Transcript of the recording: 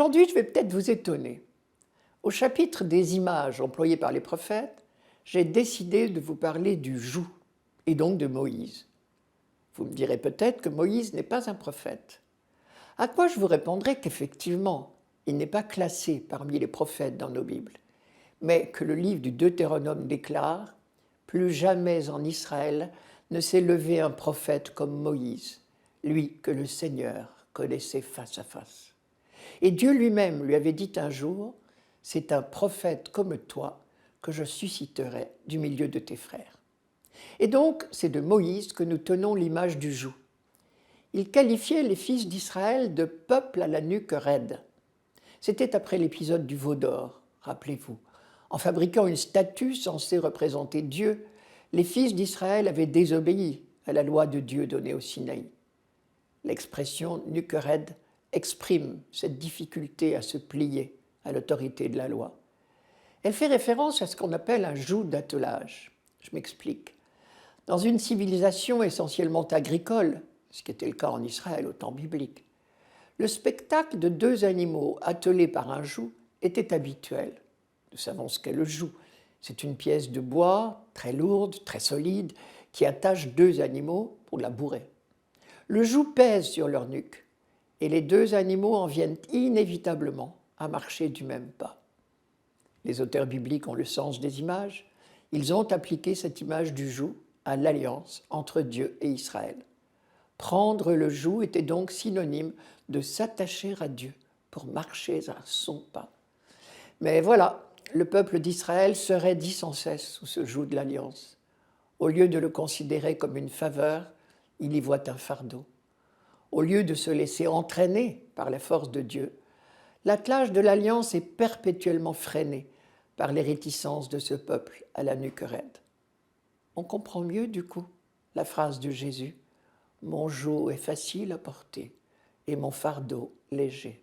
Aujourd'hui, je vais peut-être vous étonner. Au chapitre des images employées par les prophètes, j'ai décidé de vous parler du joug, et donc de Moïse. Vous me direz peut-être que Moïse n'est pas un prophète. À quoi je vous répondrai qu'effectivement, il n'est pas classé parmi les prophètes dans nos Bibles, mais que le livre du Deutéronome déclare « Plus jamais en Israël ne s'est levé un prophète comme Moïse, lui que le Seigneur connaissait face à face. » Et Dieu lui-même lui avait dit un jour « C'est un prophète comme toi que je susciterai du milieu de tes frères. » Et donc, c'est de Moïse que nous tenons l'image du joug. Il qualifiait les fils d'Israël de peuple à la nuque raide. C'était après l'épisode du veau d'or, rappelez-vous. En fabriquant une statue censée représenter Dieu, les fils d'Israël avaient désobéi à la loi de Dieu donnée au Sinaï. L'expression nuque raide exprime cette difficulté à se plier à l'autorité de la loi. Elle fait référence à ce qu'on appelle un joug d'attelage. Je m'explique. Dans une civilisation essentiellement agricole, ce qui était le cas en Israël au temps biblique, le spectacle de deux animaux attelés par un joug était habituel. Nous savons ce qu'est le joug. C'est une pièce de bois très lourde, très solide, qui attache deux animaux pour labourer. Le joug pèse sur leur nuque et les deux animaux en viennent inévitablement à marcher du même pas. Les auteurs bibliques ont le sens des images. Ils ont appliqué cette image du joug à l'alliance entre Dieu et Israël. Prendre le joug était donc synonyme de s'attacher à Dieu pour marcher à son pas. Mais voilà, le peuple d'Israël se raidit sans cesse sous ce joug de l'alliance. Au lieu de le considérer comme une faveur, il y voit un fardeau. Au lieu de se laisser entraîner par la force de Dieu, l'attelage de l'alliance est perpétuellement freiné par les réticences de ce peuple à la nuque raide. On comprend mieux du coup la phrase de Jésus « Mon joug est facile à porter et mon fardeau léger ».